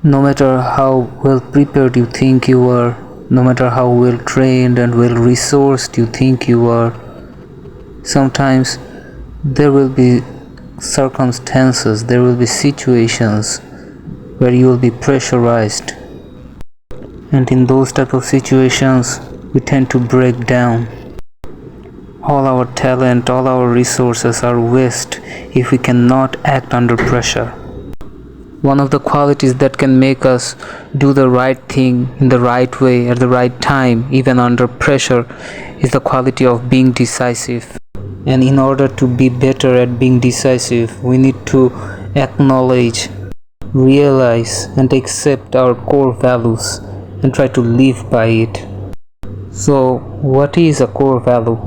No matter how well prepared you think you are, no matter how well trained and well resourced you think you are, sometimes there will be circumstances, there will be situations where you will be pressurized. And in those type of situations, we tend to break down. All our talent, all our resources are waste if we cannot act under pressure. One of the qualities that can make us do the right thing in the right way at the right time, even under pressure, is the quality of being decisive. And in order to be better at being decisive, we need to acknowledge, realize, and accept our core values and try to live by it. So, what is a core value?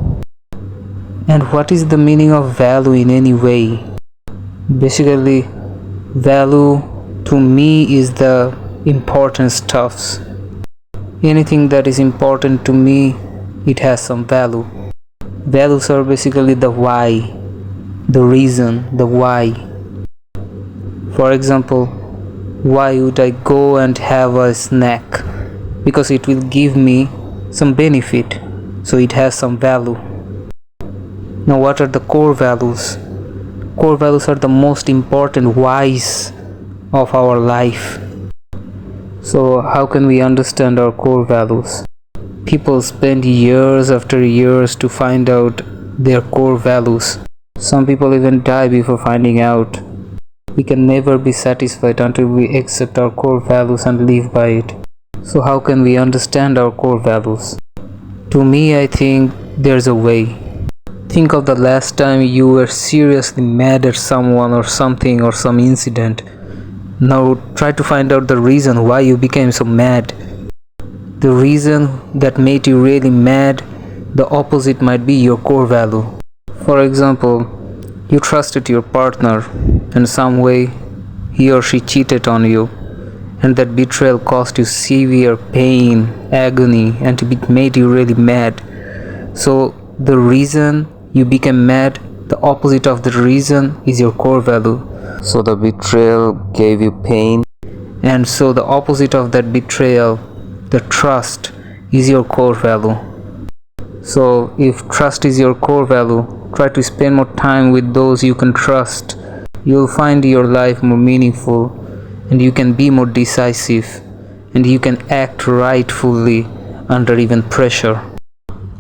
And what is the meaning of value in any way? Basically, value to me is the important stuffs. Anything that is important to me, it has some value. Values are basically the why, the reason, the why. For example, why would I go and have a snack? Because it will give me some benefit, so it has some value. Now, what are the core values? Core values are the most important whys of our life. So, how can we understand our core values? People spend years after years to find out their core values. Some people even die before finding out. We can never be satisfied until we accept our core values and live by it. So, how can we understand our core values? To me, I think there's a way. Think of the last time you were seriously mad at someone or something or some incident. Now try to find out the reason why you became so mad. The reason that made you really mad, the opposite might be your core value. For example, you trusted your partner in some way, he or she cheated on you, and that betrayal caused you severe pain, agony, and it made you really mad. So the reason you became mad, the opposite of the reason is your core value. So the betrayal gave you pain, and so the opposite of that betrayal, the trust, is your core value. So if trust is your core value, try to spend more time with those you can trust. You'll find your life more meaningful, and you can be more decisive, and you can act rightfully under even pressure.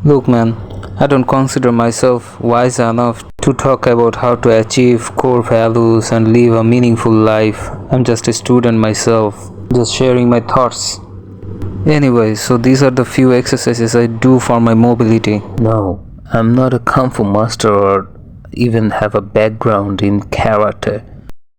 Look man, I don't consider myself wise enough to talk about how to achieve core values and live a meaningful life. I'm just a student myself, just sharing my thoughts. Anyway, so these are the few exercises I do for my mobility. No, I'm not a Kung Fu master or even have a background in karate,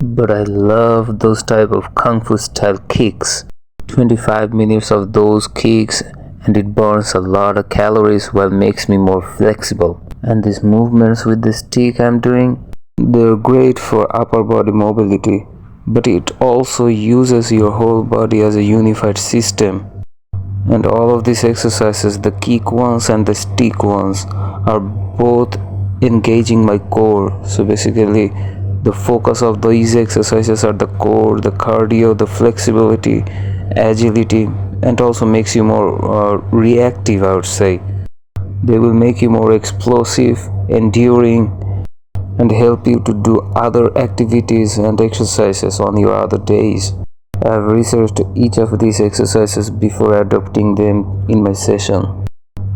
but I love those type of Kung Fu style kicks. 25 minutes of those kicks and it burns a lot of calories while makes me more flexible. And these movements with the stick I'm doing, they're great for upper body mobility, but it also uses your whole body as a unified system. And all of these exercises, the kick ones and the stick ones, are both engaging my core. So basically the focus of these exercises are the core, the cardio, the flexibility, agility, and also makes you more reactive, I would say. They will make you more explosive, enduring, and help you to do other activities and exercises on your other days. I have researched each of these exercises before adopting them in my session,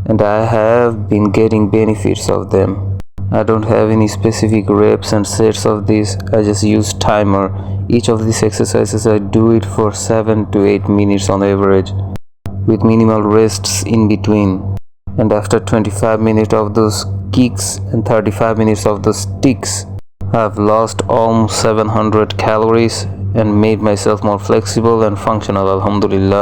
and I have been getting benefits of them. I don't have any specific reps and sets of this, I just use timer. Each of these exercises I do it for 7 to 8 minutes on average, with minimal rests in between. And after 25 minutes of those kicks and 35 minutes of those sticks, I have lost almost 700 calories and made myself more flexible and functional, alhamdulillah.